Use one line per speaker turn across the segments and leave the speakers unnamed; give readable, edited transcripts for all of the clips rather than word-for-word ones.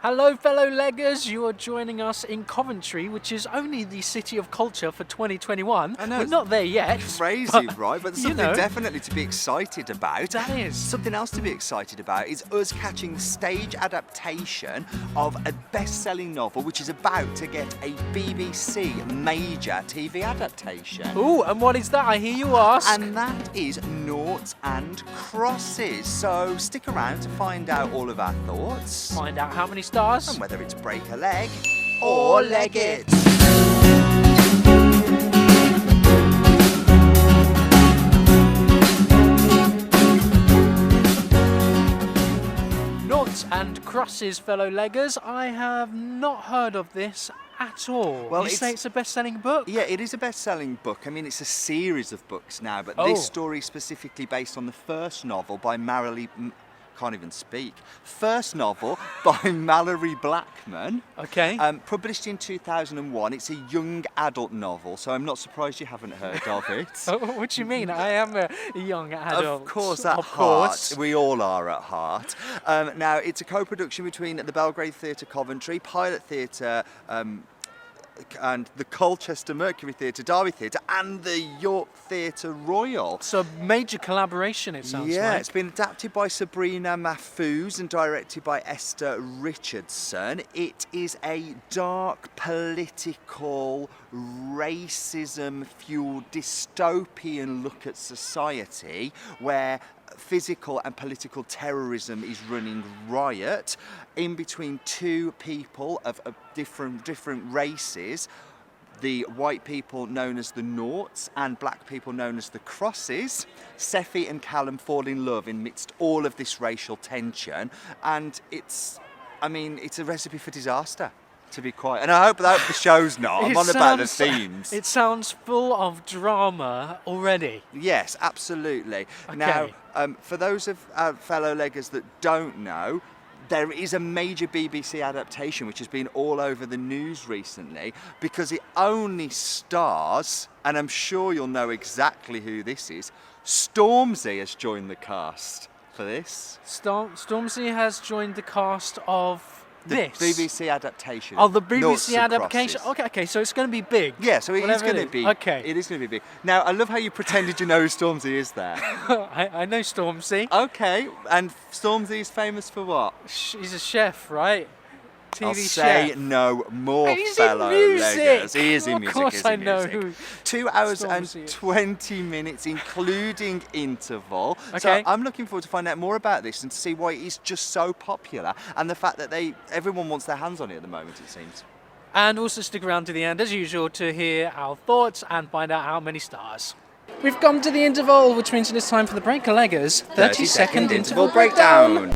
Hello, fellow leggers. You are joining us in Coventry, which is only the city of culture for 2021.
I know.
We're not there yet.
Crazy, right? But there's something definitely to be excited about.
That is.
Something else to be excited about is us catching the stage adaptation of a best-selling novel which is about to get a BBC major TV adaptation.
Ooh, and what is that? I hear you ask.
And that is Noughts and Crosses. So stick around to find out all of our thoughts.
Find out how many stars.
And whether it's break a leg or leg it.
Noughts and Crosses, fellow leggers. I have not heard of this at all.
Well,
you say it's a best-selling book?
Yeah, it is a best-selling book. I mean, it's a series of books now, but this story is specifically based on the first novel by First novel by Malorie Blackman.
Okay.
Published in 2001. It's a young adult novel, so I'm not surprised you haven't heard of it.
What do you mean? I am a young adult.
Of course, at heart. We all are at heart. Now, it's a co-production between the Belgrade Theatre Coventry, Pilot Theatre, and the Colchester Mercury Theatre, Derby Theatre, and the York Theatre Royal.
So major collaboration, it sounds like.
Yeah, it's been adapted by Sabrina Mahfouz and directed by Esther Richardson. It is a dark, political, racism-fueled, dystopian look at society where physical and political terrorism is running riot in between two people of different races. The white people known as the Noughts and black people known as the Crosses. Sephy and Callum fall in love amidst all of this racial tension, and it's a recipe for disaster, to be quiet. And I hope that the show's not. I'm on about the themes.
It sounds full of drama already.
Yes, absolutely.
Okay.
Now, for those of our fellow leggers that don't know, there is a major BBC adaptation which has been all over the news recently because it only stars, and I'm sure you'll know exactly who this is, Stormzy has joined the cast for this.
Stormzy has joined the cast of this?
The BBC adaptation.
Oh, the
Noughts
BBC
and
adaptation.
Crosses.
Okay, so it's going to be big.
Yeah, so it is going to be.
Okay.
It is going to be big. Now, I love how you pretended you know who Stormzy is there.
I know Stormzy.
Okay, and Stormzy is famous for what?
He's a chef, right? TV
I'll
chef.
say no more,
He's
fellow
in music.
leggers. He is in music.
Of course, I know who
2 hours
Stormzy
and
is.
20 minutes, including interval.
Okay.
So I'm looking forward to find out more about this and to see why it is just so popular, and the fact that everyone wants their hands on it at the moment, it seems.
And also stick around to the end, as usual, to hear our thoughts and find out how many stars. We've come to the interval, which means it is time for the break, leggers. 30-second interval breakdown.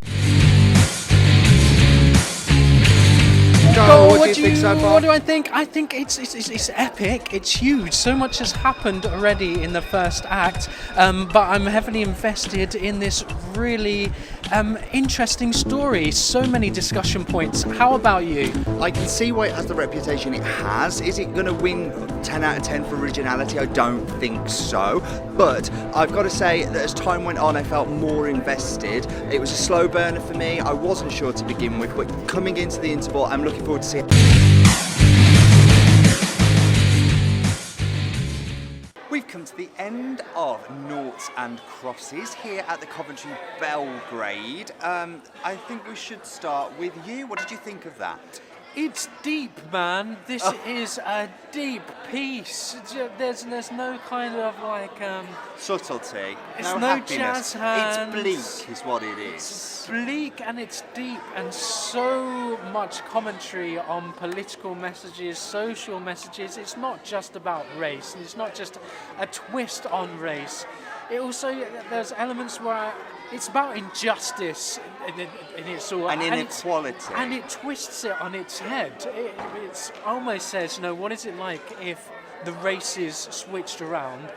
What do you think so far?
What do I think? I think it's epic. It's huge. So much has happened already in the first act, but I'm heavily invested in this really interesting story. So many discussion points. How about you?
I can see why it has the reputation it has. Is it going to win 10 out of 10 for originality? I don't think so. But I've got to say that as time went on, I felt more invested. It was a slow burner for me. I wasn't sure to begin with, but coming into the interval, I'm looking forward to see it. We've come to the end of Noughts and Crosses here at the Coventry Belgrade. I think we should start with you. What did you think of that?
It's deep, man. This is a deep piece. There's no kind of like
Subtlety.
It's
no
no
happiness.
jazz hands.
It's bleak is what it is.
It's bleak and it's deep, and so much commentary on political messages, social messages. It's not just about race, and it's not just a twist on race. It also, there's elements where it's about injustice in its all,
and inequality,
and it twists it on its head. It almost says, what is it like if the races switched around?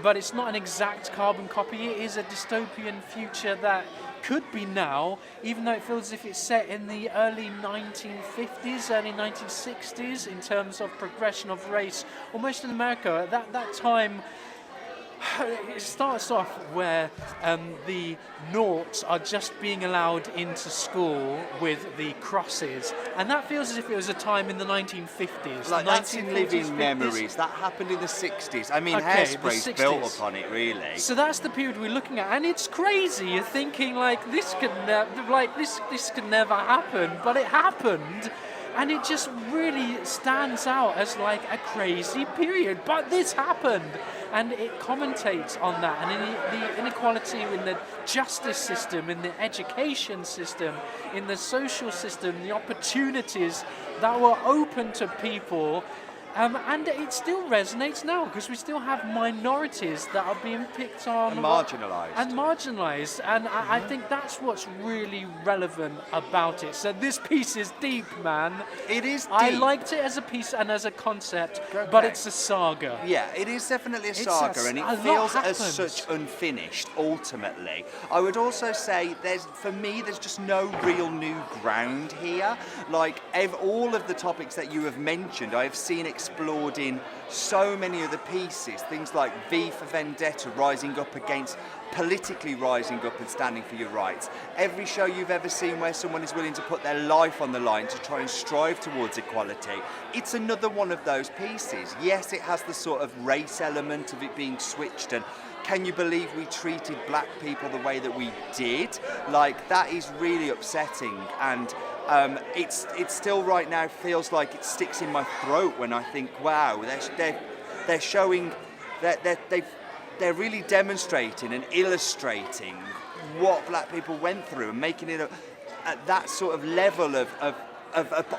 But it's not an exact carbon copy. It is a dystopian future that could be now, even though it feels as if it's set in the early 1950s, early 1960s in terms of progression of race. Almost in America at that time, It starts off where the Noughts are just being allowed into school with the Crosses, and that feels as if it was a time in the 1950s.
Like, that's in
1940s,
living
50s.
memories. That happened in the 60s. I mean,
Okay, the
Hairspray
60s.
built upon it, really.
So that's the period we're looking at, and it's crazy. You're thinking like this could this could never happen, but it happened, and it just really stands out as like a crazy period. But this happened, and it commentates on that, and in the inequality in the justice system, in the education system, in the social system, the opportunities that were open to people. And it still resonates now because we still have minorities that are being picked on
And marginalised.
And I think that's what's really relevant about it. So this piece is deep, man.
It is deep.
I liked it as a piece and as a concept,
Okay.
but it's a saga.
Yeah, it is definitely a
It's
saga, and
a
it
lot
feels as
happens.
such unfinished. Ultimately, I would also say for me, there's just no real new ground here. Like all of the topics that you have mentioned, I have seen explored in so many other pieces. Things like V for Vendetta, politically rising up and standing for your rights. Every show you've ever seen where someone is willing to put their life on the line to try and strive towards equality, it's another one of those pieces. Yes, it has the sort of race element of it being switched, and can you believe we treated black people the way that we did? Like, that is really upsetting, and it's still right now feels like it sticks in my throat when I think, wow, they're showing that they're really demonstrating and illustrating what black people went through and making it at that sort of level of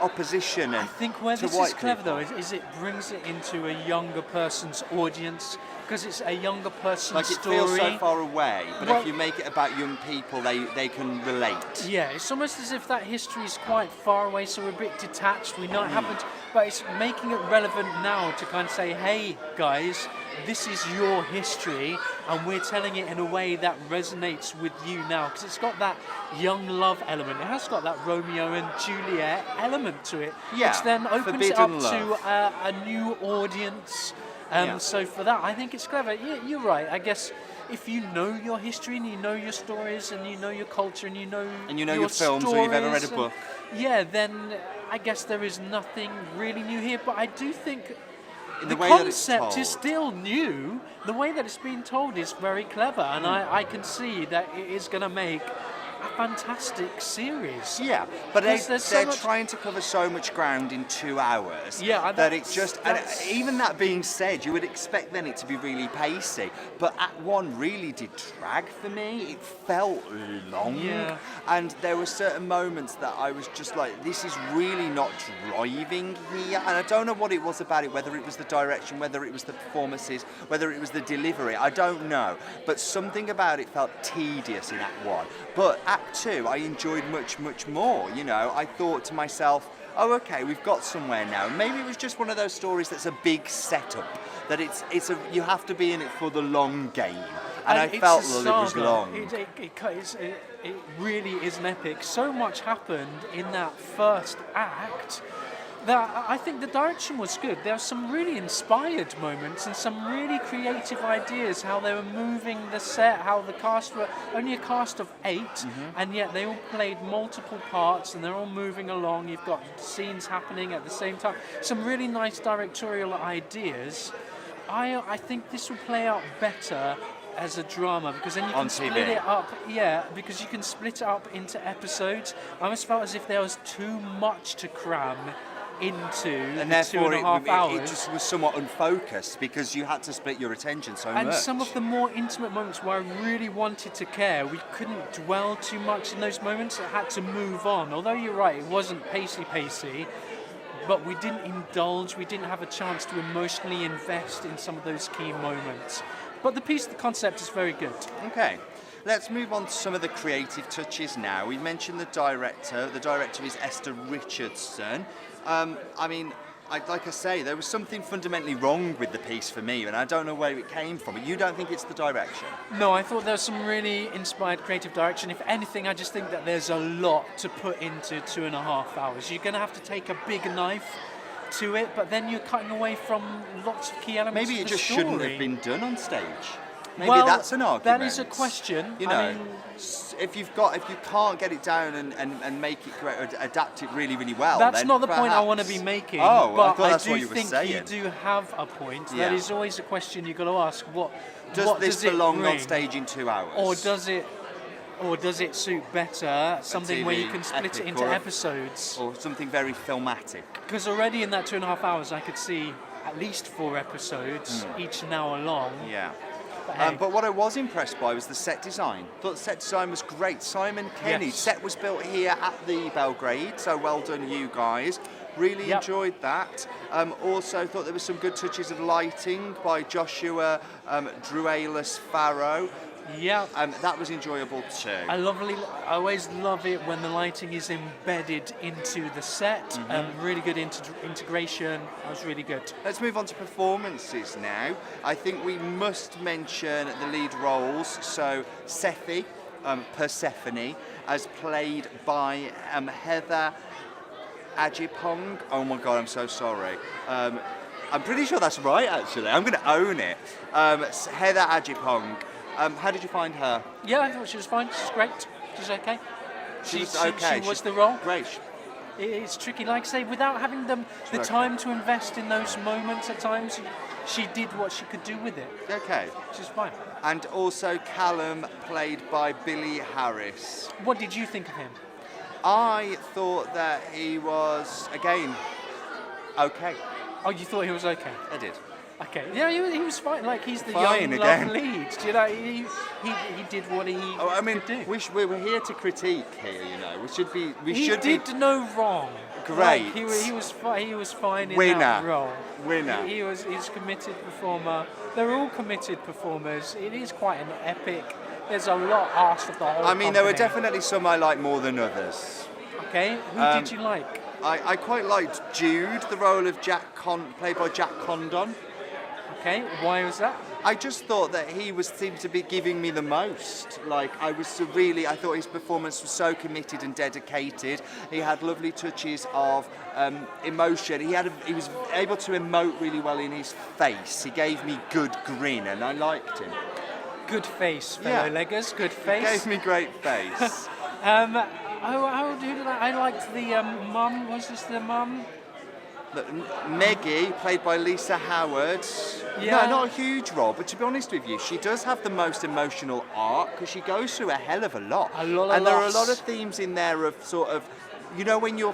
opposition. And
I think where
to
this
white
is clever
people.
though is it brings it into a younger person's audience because it's a younger person's
Like, it
story.
feels so far away, but
Well-
if you make it about young people, they can relate.
Yeah, it's almost as if that history is quite far away, so we're a bit detached. We know it happened, but it's making it relevant now to kind of say, hey, guys, this is your history, and we're telling it in a way that resonates with you now, because it's got that young love element. It has got that Romeo and Juliet element to it,
Yeah,
which then opens it up
forbidden
to a new audience.
Yeah.
So for that, I think it's clever. Yeah, you're right. I guess if you know your history and you know your stories and you know your culture and you know
your films, or you've ever read a
stories
book.
yeah, then I guess there is nothing really new here. But I do think
In
the
the way that it's
concept is
told.
still new. The way that it's being told is very clever, and I can see that it is going to make a fantastic series.
Yeah, but
Because there's so
they're
much-
trying to cover so much ground in 2 hours.
Yeah,
that it's just. And
that's-
even that being said, you would expect then it to be really pacey, but Act One really did drag for me. It felt long,
Yeah.
and there were certain moments that I was just like, this is really not driving here. And I don't know what it was about it, whether it was the direction, whether it was the performances, whether it was the delivery. I don't know, but something about it felt tedious in Act One. But Act Two, I enjoyed much, much more. You know, I thought to myself, oh, okay, we've got somewhere now. Maybe it was just one of those stories that's a big setup, that you have to be in it for the long game. And I
it's
felt
a
that it was
saga.
long.
It really is an epic. So much happened in that first act that I think the direction was good. There were some really inspired moments and some really creative ideas, how they were moving the set, how the cast were only a cast of 8, and yet they all played multiple parts and they're all moving along. You've got scenes happening at the same time. Some really nice directorial ideas. I think this will play out better as a drama, because then you
On
can split
TV.
it up. Yeah, because you can split it up into episodes. I almost felt as if there was too much to cram into
And
the
therefore,
2.5 hours.
it just was somewhat unfocused because you had to split your attention so
And
much.
some of the more intimate moments where I really wanted to care, we couldn't dwell too much in those moments. I had to move on. Although you're right, it wasn't pacey, but we didn't indulge. We didn't have a chance to emotionally invest in some of those key moments. But the concept is very good.
Okay, let's move on to some of the creative touches now. We mentioned the director. The director is Esther Richardson. Like I say, there was something fundamentally wrong with the piece for me, and I don't know where it came from. But you don't think it's the direction?
No, I thought there was some really inspired creative direction. If anything, I just think that there's a lot to put into 2.5 hours. You're going to have to take a big knife to it, but then you're cutting away from lots of key elements
Maybe
of
it
the
just
story.
shouldn't have been done on stage. Maybe
well,
that's an argument.
That is a question.
You know,
I mean,
if you can't get it down and make it great, or adapt it really, really well,
that's
then
not the point I
perhaps-
want to be making.
Oh,
but
I thought that's
do
what you were
think
saying.
you do have a point.
Yeah.
That is always a question you've got to ask. What
Does this
it
belong
bring?
on stage in 2 hours?
Or does it suit better something where you
TV
can split it
epic
into
or
episodes?
Or something very filmatic?
Because already in that 2.5 hours, I could see at least 4 episodes, each an hour long.
Yeah.
But, hey,
But what I was impressed by was the set design. Thought the set design was great. Simon Kenny.
Yes.
Set was built here at the Belgrade, so well done you guys. Really
Yep.
enjoyed that. Also thought there was some good touches of lighting by Joshua Drualis Farrow.
yeah.
That was enjoyable too.
I always love it when the lighting is embedded into the set. Really good integration. That was really good.
Let's move on to performances now. I think we must mention the lead roles. So Sephy, Persephone, as played by Heather Ajipong. Oh my God, I'm so sorry. I'm pretty sure that's right, actually. I'm going to own it. Heather Ajipong. How did you find her?
Yeah, I thought she was fine. She's great. She's okay.
She was okay.
She was the role.
Great.
It's tricky, like I say, without having the
okay.
time to invest in those moments at times, she did what she could do with it.
Okay.
She's fine.
And also Callum, played by Billy Harris.
What did you think of him?
I thought that he was, again, okay.
Oh, you thought he was okay?
I did.
Okay. Yeah, he was fine. Like, he's the
Fine
young
again.
love lead. You know, he did what he
Oh, I mean,
could do.
we're here to critique here, you know.
He did no wrong.
Great.
Like, he was fine in
Winner.
that role.
Winner.
He's a committed performer. They're all committed performers. It is quite an epic. There's a lot asked of the whole
I mean, there were
company.
definitely some I liked more than others.
Okay, who did you like?
I quite liked Jude, the role of played by Jack Condon.
Okay, why was that?
I just thought that he seemed to be giving me the most. Like, I thought his performance was so committed and dedicated. He had lovely touches of emotion. He was able to emote really well in his face. He gave me good grin, and I liked him.
Good face, fellow leggers. Good face.
He gave me great face.
Who did I liked the mum. Was this the mum?
Meggie, played by Lisa Howard.
Yeah.
No, not a huge role, but to be honest with you, she does have the most emotional arc because she goes through a hell of a lot.
A lot of
and there are a
loss.
lot of themes in there of sort of, you know, when your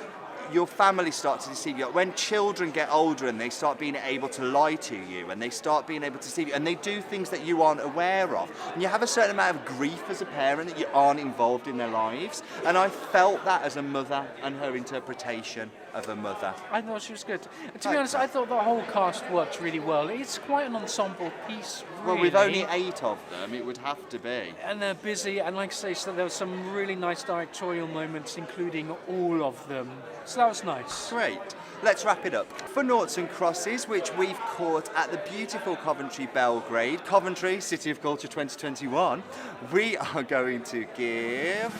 family starts to deceive you, when children get older and they start being able to lie to you and they start being able to deceive you and they do things that you aren't aware of, and you have a certain amount of grief as a parent that you aren't involved in their lives, and I felt that as a mother and her interpretation of a mother.
I thought she was good. And to be honest, I thought the whole cast worked really well. It's quite an ensemble piece, really.
Well, with only 8 of them, it would have to be.
And they're busy, and like I say, so there were some really nice directorial moments, including all of them. So that was nice.
Great. Let's wrap it up. For Noughts and Crosses, which we've caught at the beautiful Coventry Belgrade, Coventry, City of Culture 2021, we are going to give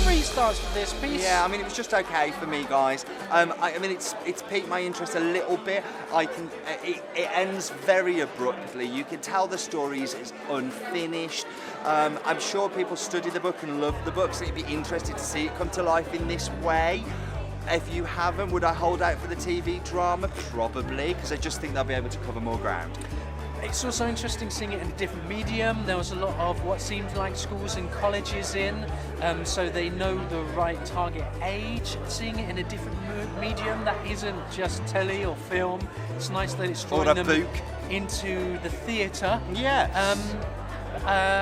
3 stars for this piece.
Yeah, I mean, it was just okay for me, guys. I mean, it's piqued my interest a little bit. It ends very abruptly. You can tell the story is unfinished. I'm sure people study the book and love the book, so you'd be interested to see it come to life in this way. If you haven't, would I hold out for the TV drama? Probably, because I just think they'll be able to cover more ground.
It's also interesting seeing it in a different medium. There was a lot of what seemed like schools and colleges in, so they know the right target age. Seeing it in a different medium that isn't just telly or film. It's nice that it's drawing them
book
into the theatre.
Yes.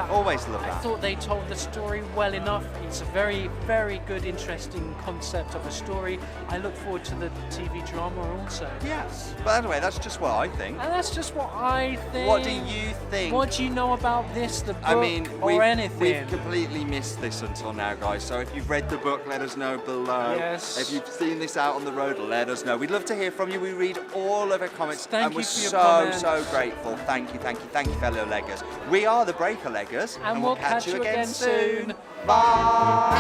Always love that.
I thought they told the story well enough. It's a very, very good, interesting concept of a story. I look forward to the TV drama also.
Yes. But anyway, that's just what I think.
And that's just what I think.
What do you think?
What do you know about this, the book,
I mean,
or anything?
we've completely missed this until now, guys. So if you've read the book, let us know below.
Yes.
If you've seen this out on the road, let us know. We'd love to hear from you. We read all of our comments,
Thank
and
you
we're
for your
so
comments.
grateful. Thank you, fellow leggers. We are the Breaker Leggers,
and we'll catch you again soon.
Bye.